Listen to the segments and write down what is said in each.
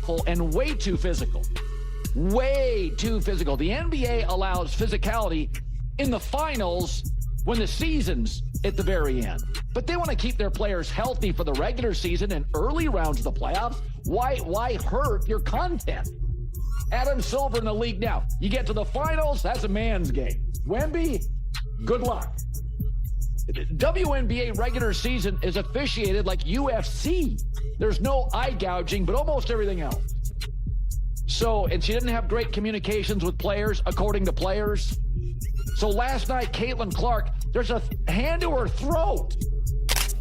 impactful and way too physical. Way too physical. The NBA allows physicality in the finals when the season's at the very end. But they want to keep their players healthy for the regular season and early rounds of the playoffs. Why hurt your content? Adam Silver in the league now. You get to the finals, that's a man's game. Wemby, good luck. WNBA regular season is officiated like UFC. There's no eye gouging, but almost everything else. So, and she didn't have great communications with players, according to players. So last night, Caitlin Clark, there's a hand to her throat.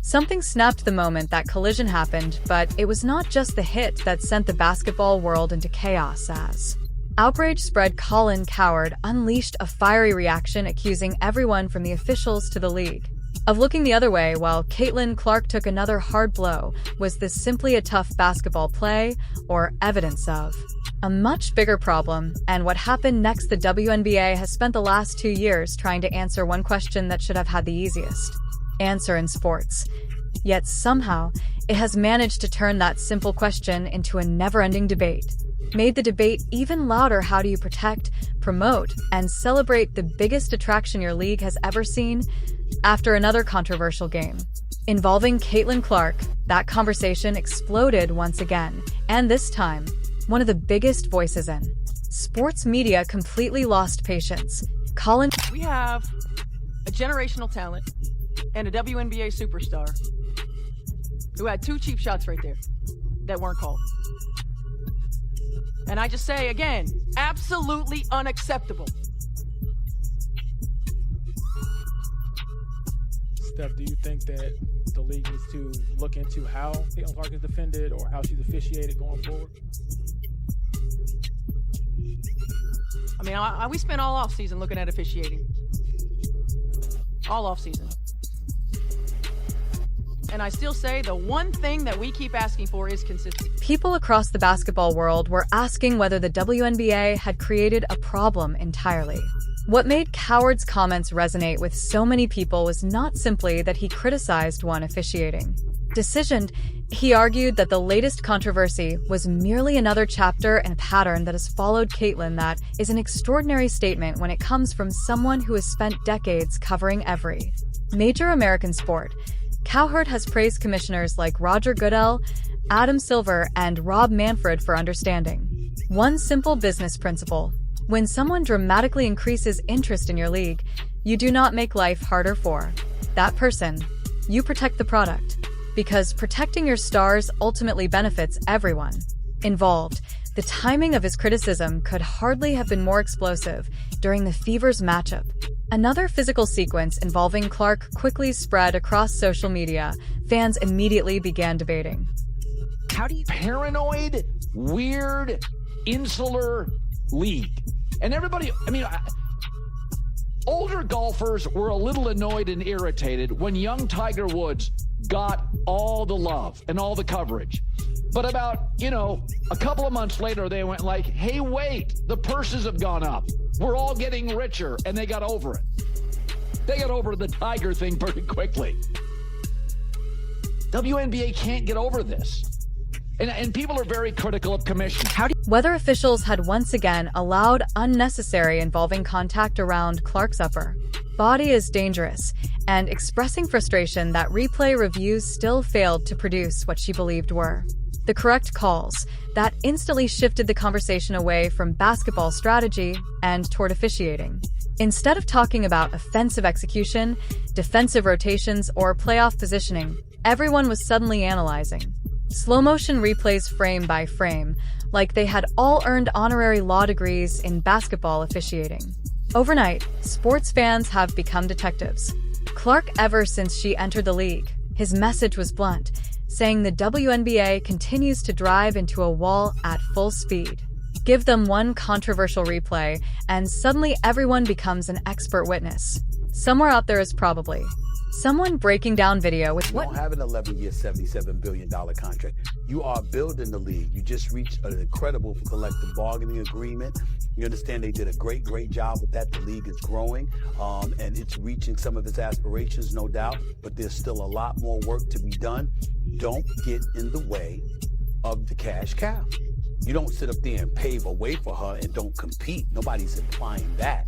Something snapped the moment that collision happened, but it was not just the hit that sent the basketball world into chaos as outrage spread. Colin Cowherd unleashed a fiery reaction, accusing everyone from the officials to the league of looking the other way, while Caitlin Clark took another hard blow. Was this simply a tough basketball play, or evidence of a much bigger problem? And what happened next? The WNBA has spent the last 2 years trying to answer one question that should have had the easiest answer in sports. Yet somehow, it has managed to turn that simple question into a never-ending debate. Made the debate even louder. How do you protect, promote, and celebrate the biggest attraction your league has ever seen? After another controversial game involving Caitlin Clark, that conversation exploded once again, and this time, one of the biggest voices in sports media completely lost patience. We have a generational talent and a WNBA superstar who had 2 cheap shots right there that weren't called. And I just say again, absolutely unacceptable. Steph, do you think that the league needs to look into how Caitlin Clark is defended or how she's officiated going forward? I mean, we spent all offseason looking at officiating. All offseason. And I still say the one thing that we keep asking for is consistency. People across the basketball world were asking whether the WNBA had created a problem entirely. What made Cowherd's comments resonate with so many people was not simply that he criticized one officiating decision. He argued that the latest controversy was merely another chapter in a pattern that has followed Caitlin. That is an extraordinary statement when it comes from someone who has spent decades covering every major American sport. Cowherd has praised commissioners like Roger Goodell, Adam Silver, and Rob Manfred for understanding one simple business principle. When someone dramatically increases interest in your league, you do not make life harder for that person. You protect the product, because protecting your stars ultimately benefits everyone involved. The timing of his criticism could hardly have been more explosive during the Fever's matchup. Another physical sequence involving Clark quickly spread across social media. Fans immediately began debating. How do you paranoid, weird, insular league? And everybody, older golfers were a little annoyed and irritated when young Tiger Woods got all the love and all the coverage. But about, a couple of months later, they went like, hey, wait, the purses have gone up. We're all getting richer, and they got over it. They got over the Tiger thing pretty quickly. WNBA can't get over this. And people are very critical of commissions. Whether officials had once again allowed unnecessary involving contact around Clark's upper body is dangerous, and expressing frustration that replay reviews still failed to produce what she believed were the correct calls. That instantly shifted the conversation away from basketball strategy and toward officiating. Instead of talking about offensive execution, defensive rotations, or playoff positioning, everyone was suddenly analyzing slow-motion replays frame by frame, like they had all earned honorary law degrees in basketball officiating. Overnight, sports fans have become detectives. Clark, ever since she entered the league, his message was blunt, saying the WNBA continues to drive into a wall at full speed. Give them one controversial replay, and suddenly everyone becomes an expert witness. Somewhere out there is probably someone breaking down video with You don't have an 11-year, $77 billion contract. You are building the league. You just reached an incredible collective bargaining agreement. You understand they did a great job with that. The league is growing, and it's reaching some of its aspirations, no doubt, but there's still a lot more work to be done. Don't get in the way of the cash cow. You don't sit up there and pave a way for her and don't compete. Nobody's implying that.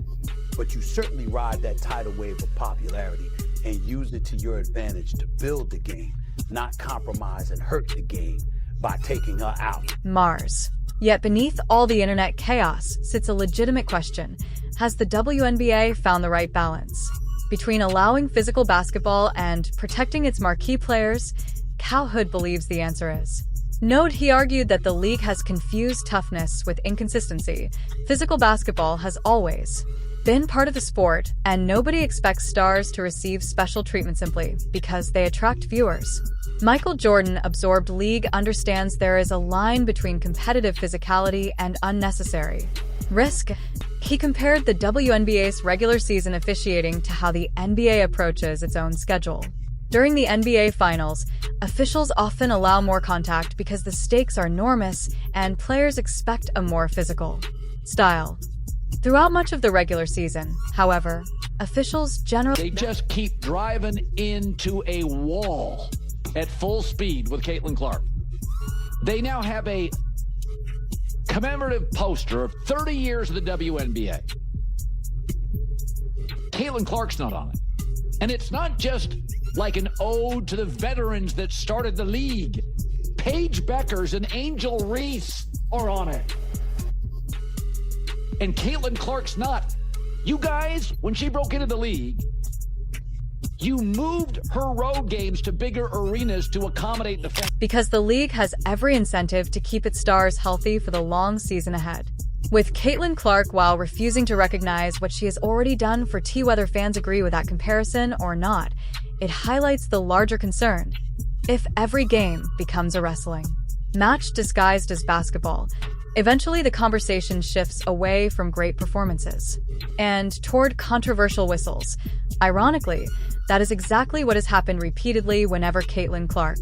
But you certainly ride that tidal wave of popularity and use it to your advantage to build the game, not compromise and hurt the game by taking her out. Mars. Yet beneath all the internet chaos sits a legitimate question. Has the WNBA found the right balance? Between allowing physical basketball and protecting its marquee players, Cal Hood believes the answer is. Note he argued that the league has confused toughness with inconsistency. Physical basketball has always been part of the sport, and nobody expects stars to receive special treatment simply because they attract viewers. Michael Jordan, absorbed league, understands there is a line between competitive physicality and unnecessary risk. He compared the WNBA's regular season officiating to how the NBA approaches its own schedule. During the NBA Finals, officials often allow more contact because the stakes are enormous and players expect a more physical style. Throughout much of the regular season, however, officials generally... They just keep driving into a wall at full speed with Caitlin Clark. They now have a commemorative poster of 30 years of the WNBA. Caitlin Clark's not on it. And it's not just like an ode to the veterans that started the league. Paige Beckers and Angel Reese are on it. And Caitlin Clark's not. You guys, when she broke into the league, you moved her road games to bigger arenas to accommodate the fans. Because the league has every incentive to keep its stars healthy for the long season ahead. With Caitlin Clark, while refusing to recognize what she has already done for T, whether fans agree with that comparison or not, it highlights the larger concern. If every game becomes a wrestling match disguised as basketball, eventually the conversation shifts away from great performances and toward controversial whistles. Ironically, that is exactly what has happened repeatedly whenever Caitlin Clark.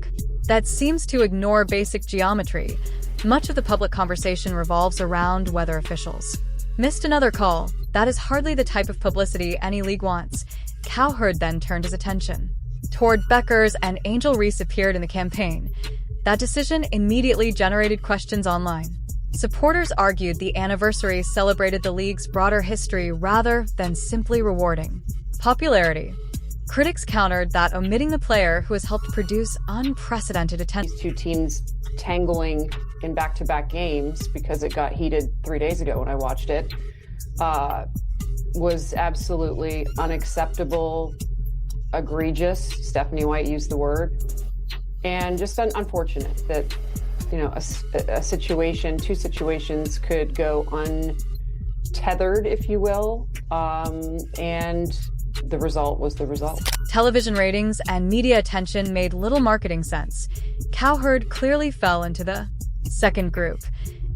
That seems to ignore basic geometry. Much of the public conversation revolves around whether officials missed another call. That is hardly the type of publicity any league wants. Cowherd then turned his attention toward Beckers, and Angel Reese appeared in the campaign. That decision immediately generated questions online. Supporters argued the anniversary celebrated the league's broader history rather than simply rewarding popularity. Critics countered that omitting the player who has helped produce unprecedented attention. These two teams tangling in back-to-back games, because it got heated 3 days ago when I watched it, was absolutely unacceptable, egregious. Stephanie White used the word, and just unfortunate that, you know, a situation, two situations could go untethered, if you will, and the result was the result. Television ratings and media attention made little marketing sense. Cowherd clearly fell into the second group.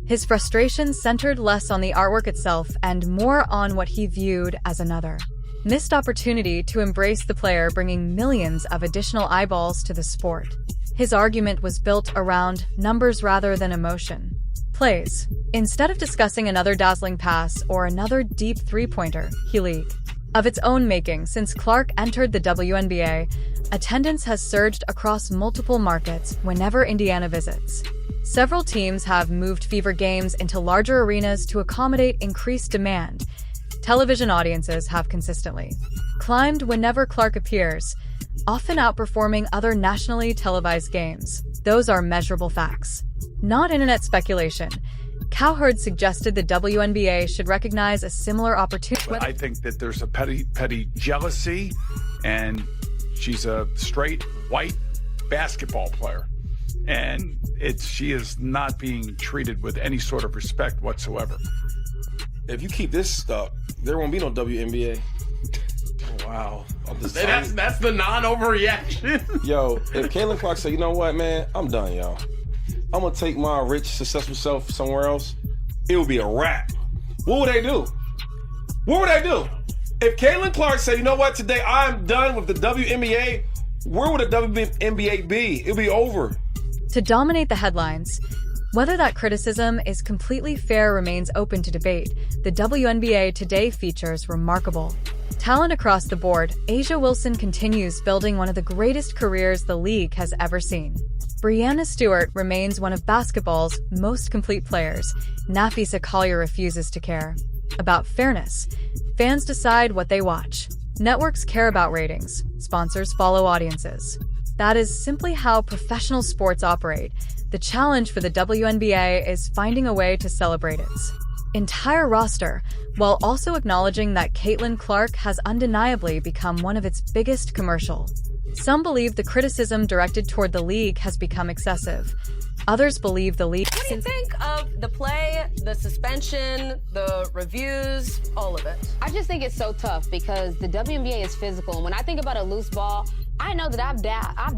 His frustration centered less on the artwork itself and more on what he viewed as another missed opportunity to embrace the player, bringing millions of additional eyeballs to the sport. His argument was built around numbers rather than emotion. Plays. Instead of discussing another dazzling pass or another deep three-pointer, he league of its own making. Since Clark entered the WNBA, attendance has surged across multiple markets whenever Indiana visits. Several teams have moved fever games into larger arenas to accommodate increased demand. Television audiences have consistently climbed whenever Clark appears, often outperforming other nationally televised games. Those are measurable facts, not internet speculation. Cowherd suggested the WNBA should recognize a similar opportunity. I think that there's a petty jealousy, and she's a straight white basketball player, and she is not being treated with any sort of respect whatsoever. If you keep this up, there won't be no WNBA. Oh, wow. That's the non-overreaction. Yo, if Caitlin Clark said, you know what, man, I'm done, y'all. I'm going to take my rich, successful self somewhere else, it would be a wrap. What would they do? What would they do? If Caitlin Clark said, you know what, today I'm done with the WNBA, where would the WNBA be? It would be over. To dominate the headlines, whether that criticism is completely fair remains open to debate. The WNBA today features remarkable talent across the board. A'ja Wilson continues building one of the greatest careers the league has ever seen. Breanna Stewart remains one of basketball's most complete players. Nafisa Collier refuses to care. About fairness, fans decide what they watch. Networks care about ratings. Sponsors follow audiences. That is simply how professional sports operate. The challenge for the WNBA is finding a way to celebrate its entire roster, while also acknowledging that Caitlin Clark has undeniably become one of its biggest commercial. Some believe the criticism directed toward the league has become excessive. Others believe the league... What do you think of the play, the suspension, the reviews, all of it? I just think it's so tough because the WNBA is physical. And when I think about a loose ball, I know that I've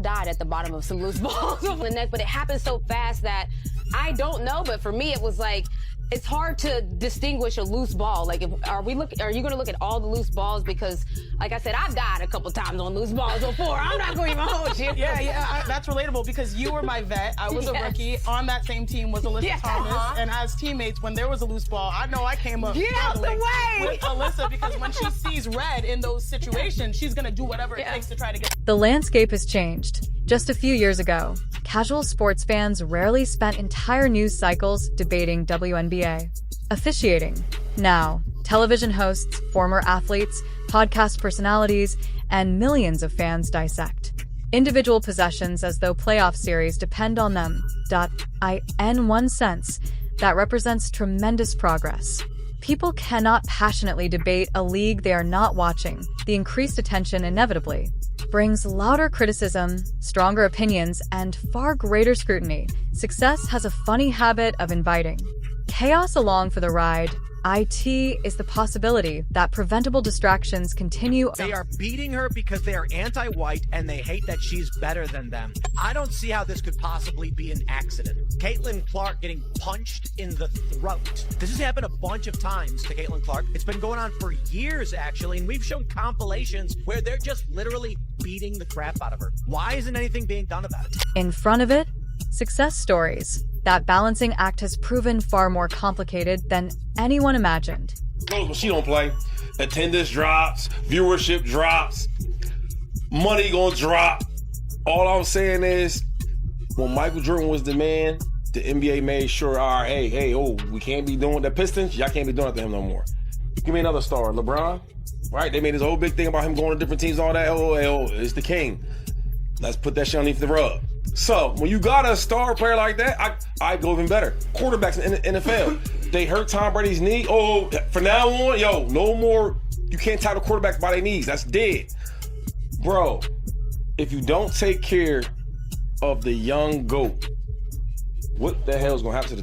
died at the bottom of some loose balls over the neck, but it happens so fast that I don't know. But for me, it was like, it's hard to distinguish a loose ball. Like, are you going to look at all the loose balls? Because, like I said, I've died a couple times on loose balls before. I'm not going to even hold you. That's relatable because you were my vet. I was a rookie. On that same team was Alyssa Thomas. And as teammates, when there was a loose ball, I know I came up with Alyssa because when she sees red in those situations, she's going to do whatever it takes to try to get. The landscape has changed. Just a few years ago, casual sports fans rarely spent entire news cycles debating WNBA. Officiating. Now, television hosts, former athletes, podcast personalities, and millions of fans dissect individual possessions as though playoff series depend on them. In one sense, that represents tremendous progress. People cannot passionately debate a league they are not watching. The increased attention inevitably brings louder criticism, stronger opinions, and far greater scrutiny. Success has a funny habit of inviting chaos along for the ride. IT is the possibility that preventable distractions continue. They are beating her because they are anti-white and they hate that she's better than them. I don't see how this could possibly be an accident. Caitlin Clark getting punched in the throat. This has happened a bunch of times to Caitlin Clark. It's been going on for years, actually, and we've shown compilations where they're just literally beating the crap out of her. Why isn't anything being done about it? In front of it, success stories. That balancing act has proven far more complicated than anyone imagined. When she don't play, attendance drops, viewership drops, money gonna drop. All I'm saying is, when Michael Jordan was the man, the NBA made sure, all right, we can't be doing the Pistons. Y'all can't be doing it to him no more. Give me another star, LeBron. Right? They made this whole big thing about him going to different teams, all that. It's the king. Let's put that shit underneath the rug. So when you got a star player like that, I go even better. Quarterbacks in the NFL, they hurt Tom Brady's knee. From now on, no more. You can't tie the quarterback by their knees. That's dead, bro. If you don't take care of the young GOAT, what the hell is gonna happen to the